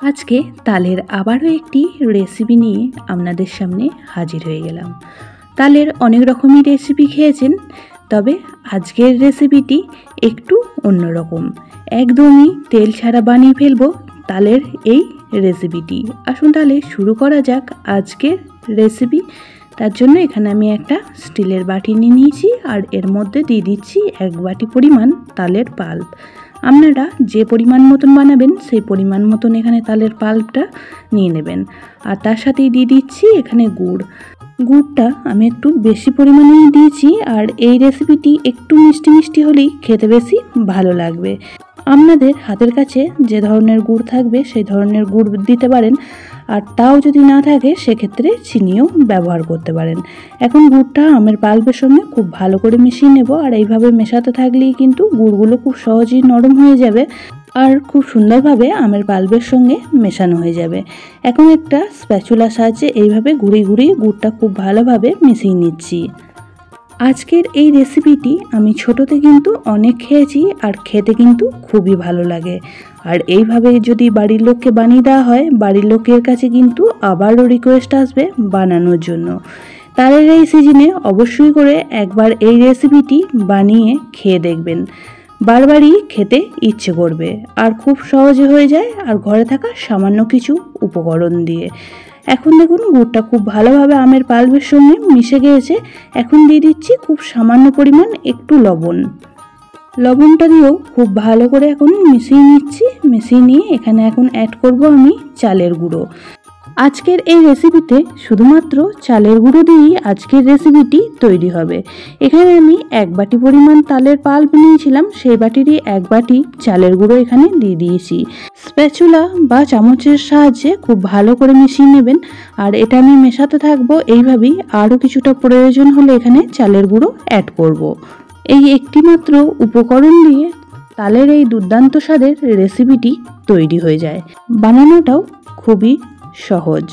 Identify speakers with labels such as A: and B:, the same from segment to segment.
A: আজকে তালের আবারও একটি রেসিপি নিয়ে আপনাদের সামনে হাজির হয়ে গেলাম। তালের অনেক রকমই রেসিপি খেয়েছেন, তবে আজকের রেসিপিটি একটু অন্যরকম। একদমই তেল ছাড়া বানিয়ে ফেলবো তালের এই রেসিপিটি। আসুন তাহলে শুরু করা যাক আজকের রেসিপি। তার জন্য এখানে আমি একটা স্টিলের বাটি নিয়ে নিয়েছি, আর এর মধ্যে দিয়ে দিচ্ছি 1 বাটি পরিমাণ তালের পাল্প। আপনারা যে পরিমাণ মতন বানাবেন সেই পরিমাণ মতন এখানে তালের পাল্পটা নিয়ে নেবেন। আর তার সাথেই দিয়ে দিচ্ছি এখানে গুড়টা আমি একটু বেশি পরিমাণেই দিয়েছি, আর এই রেসিপিটি একটু মিষ্টি মিষ্টি হলেই খেতে বেশি ভালো লাগবে। আপনাদের হাতের কাছে যে ধরনের গুড় থাকবে সেই ধরনের গুড় দিতে পারেন, আর তাও যদি না থাকে সেক্ষেত্রে চিনিও ব্যবহার করতে পারেন। এখন গুড়টা আমের পাল্পের সঙ্গে খুব ভালো করে মিশিয়ে নেব, আর এইভাবে মেশাতে থাকলেই কিন্তু গুড়গুলো খুব সহজেই নরম হয়ে যাবে আর খুব সুন্দরভাবে আমের পাল্পের সঙ্গে মেশানো হয়ে যাবে। এখন একটা স্প্যাচুলার সাহায্যে এইভাবে ঘুরিয়ে ঘুরিয়ে গুড়টা খুব ভালোভাবে মিশিয়ে নিচ্ছি। আজকের এই রেসিপিটি আমি ছোটোতে কিন্তু অনেক খেয়েছি, আর খেতে কিন্তু খুবই ভালো লাগে। আর এইভাবে যদি বাড়ির লোককে বানিয়ে দেওয়া হয়, বাড়ির লোকের কাছে কিন্তু আবারও রিকোয়েস্ট আসবে বানানোর জন্য। তালের এই সিজনে অবশ্যই করে একবার এই রেসিপিটি বানিয়ে খেয়ে দেখবেন, বারবারই খেতে ইচ্ছে করবে। আর খুব সহজে হয়ে যায়, আর ঘরে থাকা সামান্য কিছু উপকরণ দিয়ে। এখন দেখুন গুড়টা খুব ভালোভাবে আমের পাল্পের সঙ্গে মিশে গিয়েছে। এখন দিয়ে দিচ্ছি খুব সামান্য পরিমাণ একটু লবণটা দিয়েও খুব ভালো করে এখন মিশিয়ে নিচ্ছি। মিশিয়ে নিয়ে এখানে এখন অ্যাড করব আমি চালের গুঁড়ো। আজকের এই রেসিপিতে শুধুমাত্র চালের গুঁড়ো দিয়েই আজকের রেসিপিটি তৈরি হবে। এখানে আমি 1 বাটি পরিমাণ তালের পাল্প নিয়েছিলাম, সেই বাটিরই 1 বাটি চালের গুঁড়ো এখানে দিয়ে দিয়েছি। স্প্যাচুলা বা চামচের সাহায্যে খুব ভালো করে মিশিয়ে নেবেন, আর এটা আমি মেশাতে থাকবো এইভাবেই। আরও কিছুটা প্রয়োজন হলে এখানে চালের গুঁড়ো অ্যাড করব। এই একটি মাত্র উপকরণ দিয়ে তালের এই দুর্দান্ত স্বাদের রেসিপিটি তৈরি হয়ে যায়। বানানোটাও খুবই সহজ।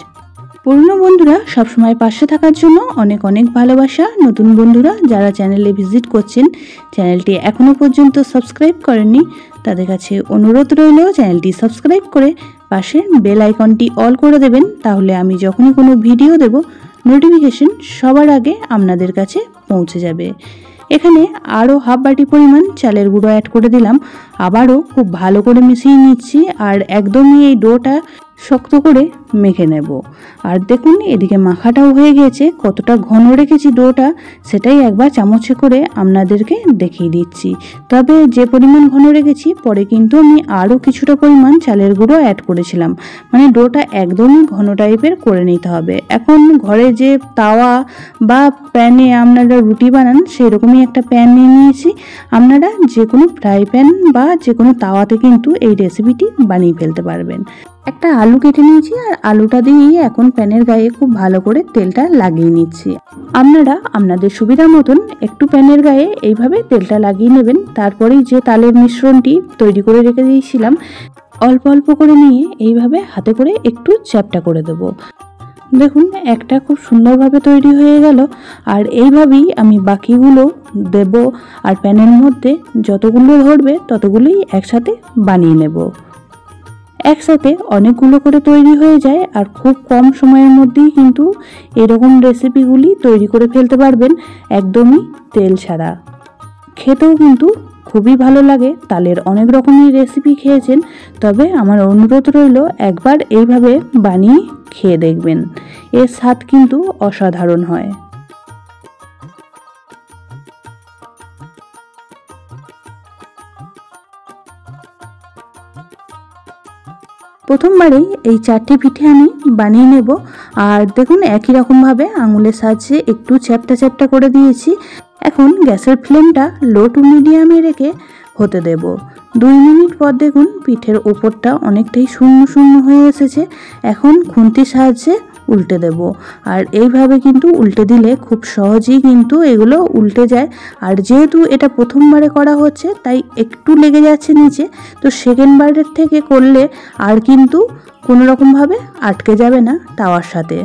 A: পুরনো বন্ধুরা সবসময় পাশে থাকার জন্য অনেক অনেক ভালোবাসা। নতুন বন্ধুরা যারা চ্যানেলে ভিজিট করছেন, চ্যানেলটি এখনও পর্যন্ত সাবস্ক্রাইব করেননি, তাদের কাছে অনুরোধ রইল চ্যানেলটি সাবস্ক্রাইব করে পাশের বেল আইকনটি অল করে দেবেন। তাহলে আমি যখনই কোনো ভিডিও দেব নোটিফিকেশন সবার আগে আপনাদের কাছে পৌঁছে যাবে। এখানে আরও 1/2 বাটি পরিমাণ চালের গুঁড়ো অ্যাড করে দিলাম। আবারও খুব ভালো করে মিশিয়ে নিচ্ছি, আর একদমই এই ডোটা শক্ত করে মেখে নেব। আর দেখুন এদিকে মাখাটাও হয়ে গেছে। কতটা ঘন রেখেছি ডোটা সেটাই একবার চামচে করে আপনাদেরকে দেখিয়ে দিচ্ছি। তবে যে পরিমাণ ঘন রেখেছি, পরে কিন্তু আমি আরও কিছুটা পরিমাণ চালের গুঁড়ো অ্যাড করেছিলাম। মানে ডোটা একদমই ঘন টাইপের করে নিতে হবে। এখন ঘরে যে তাওয়া বা প্যানে আপনারা রুটি বানান, সেই রকমই একটা প্যান নিয়ে নিয়েছি। আপনারা যে কোনো ফ্রাই প্যান বা যে কোনো তাওয়াতে কিন্তু এই রেসিপিটি বানিয়ে ফেলতে পারবেন। একটা আলু কেটে নিয়েছি, আর আলুটা দিয়েই এখন প্যানের গায়ে খুব ভালো করে তেলটা লাগিয়ে নিচ্ছি। আপনারা আপনাদের সুবিধা মতন একটু প্যানের গায়ে এইভাবে তেলটা লাগিয়ে নেবেন। তারপরেই যে তালের মিশ্রণটি তৈরি করে রেখে দিয়েছিলাম, অল্প অল্প করে নিয়ে এইভাবে হাতে করে একটু চ্যাপটা করে দেবো। দেখুন একটা খুব সুন্দরভাবে তৈরি হয়ে গেল। আর এইভাবেই আমি বাকিগুলো দেব, আর প্যানের মধ্যে যতগুলো ধরবে ততগুলোই একসাথে বানিয়ে নেব। একসাথে অনেকগুলো করে তৈরি হয়ে যায়, আর খুব কম সময়ের মধ্যেই কিন্তু এরকম রেসিপিগুলি তৈরি করে ফেলতে পারবেন একদমই তেল ছাড়া। খেতেও কিন্তু খুবই ভালো লাগে। তালের অনেক রকমের রেসিপি খেয়েছেন, তবে আমার অনুরোধ রইল একবার এইভাবে বানিয়ে খেয়ে দেখবেন। এর স্বাদ কিন্তু অসাধারণ হয়। প্রথমবারেই এই 4টি পিঠে আমি বানিয়ে নেব। আর দেখুন একই রকমভাবে আঙুলের সাহায্যে একটু চ্যাপটা চ্যাপটা করে দিয়েছি। এখন গ্যাসের ফ্লেমটা লো টু মিডিয়ামে রেখে হতে দেব। 2 মিনিট পর দেখুন পিঠের ওপরটা অনেকটাই শূন্য শূন্য হয়ে এসেছে। এখন খুন্তির সাহায্যে উল্টে দেব। আর এইভাবে কিন্তু উল্টে দিলে খুব সহজেই কিন্তু এগুলো উল্টে যায়। আর যেহেতু এটা প্রথমবারে করা হচ্ছে, তাই একটু লেগে যাচ্ছে নিচে, তো সেকেন্ডবারের থেকে করলে আর কিন্তু কোনো রকমভাবে আটকে যাবে না তাওয়ার সাথে।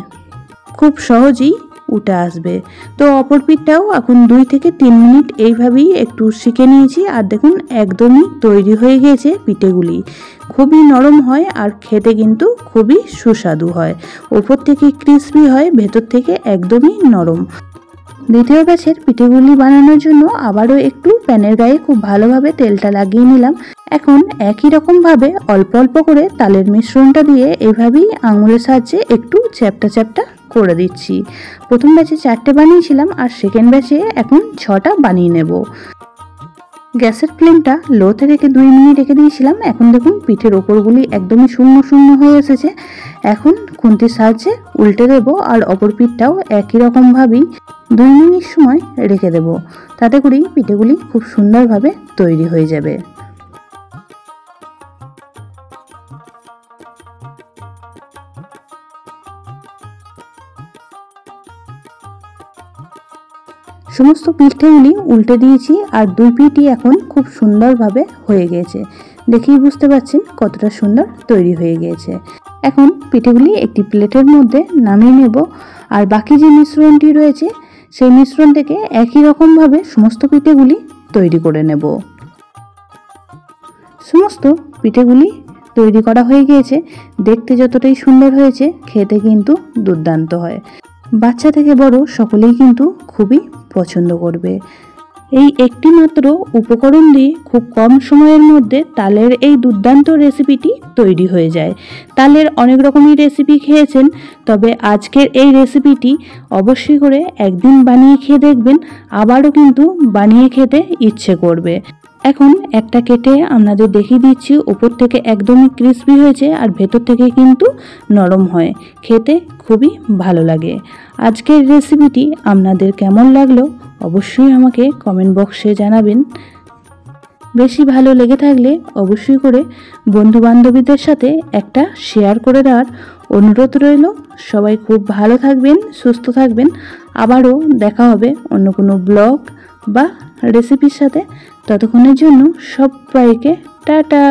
A: খুব সহজেই উঠে আসবে। তো অপর পিঠটাও এখন 2 থেকে 3 মিনিট এইভাবেই একটু সেঁকে নিয়েছি। আর দেখুন একদমই তৈরি হয়ে গিয়েছে পিঠেগুলি। খুবই নরম হয় আর খেতে কিন্তু খুবই সুস্বাদু হয়। ওপর থেকে ক্রিসপি হয়, ভেতর থেকে একদমই নরম। দ্বিতীয় ব্যাচের পিঠেগুলি বানানোর জন্য আবারও একটু প্যানের গায়ে খুব ভালোভাবে তেলটা লাগিয়ে নিলাম। এখন একই রকমভাবে অল্প অল্প করে তালের মিশ্রণটা দিয়ে এইভাবেই আঙুলের সাহায্যে একটু চ্যাপটা চ্যাপটা করে দিচ্ছি। প্রথম ব্যাচে 4টে বানিয়েছিলাম আর সেকেন্ড ব্যাচে এখন 6টা বানিয়ে নেব। গ্যাসের ফ্লেমটা লোতে রেখে 2 মিনিট রেখে দিয়েছিলাম। এখন দেখুন পিঠের ওপরগুলি একদমই শূন্য শূন্য হয়ে এসেছে। এখন খুন্তির সাহায্যে উল্টে দেব আর অপর পিঠটাও একই রকমভাবেই 2 মিনিট সময় রেখে দেব। তাতে করেই পিঠেগুলি খুব সুন্দরভাবে তৈরি হয়ে যাবে। সমস্ত পিঠেগুলি উল্টে দিয়েছি আর 2 পিঠই এখন খুব সুন্দরভাবে হয়ে গিয়েছে। দেখেই বুঝতে পারছেন কতটা সুন্দর তৈরি হয়ে গিয়েছে। এখন পিঠেগুলি একটি প্লেটের মধ্যে নামিয়ে নেব আর বাকি যে মিশ্রণটি রয়েছে সেই মিশ্রণ থেকে একই রকমভাবে সমস্ত পিঠেগুলি তৈরি করে নেব। সমস্ত পিঠেগুলি তৈরি করা হয়ে গিয়েছে। দেখতে যতটাই সুন্দর হয়েছে, খেতে কিন্তু দুর্দান্ত হয়। বাচ্চা থেকে বড় সকলেই কিন্তু খুবই পছন্দ করবে। এই একটি মাত্র উপকরণ দিয়ে খুব কম সময়ের মধ্যে তালের এই দুর্দান্ত রেসিপিটি তৈরি হয়ে যায়। তালের অনেক রকমই রেসিপি খেয়েছেন, তবে আজকের এই রেসিপিটি অবশ্যই করে একদিন বানিয়ে খেয়ে দেখবেন, আবারও কিন্তু বানিয়ে খেতে ইচ্ছে করবে। এখন একটা কেটে আপনাদের দেখিয়ে দিচ্ছি। উপর থেকে একদমই ক্রিসপি হয়েছে আর ভেতর থেকে কিন্তু নরম হয়, খেতে খুবই ভালো লাগে। আজকের রেসিপিটি আপনাদের কেমন লাগলো অবশ্যই আমাকে কমেন্ট বক্সে জানাবেন। বেশি ভালো লেগে থাকলে অবশ্যই করে বন্ধু বান্ধবীদের সাথে একটা শেয়ার করে দেওয়ার অনুরোধ রইল। সবাই খুব ভালো থাকবেন, সুস্থ থাকবেন। আবারও দেখা হবে অন্য কোনো ব্লগ বা রেসিপির সাথে। ততক্ষণের জন্য সবাইকে টাটা।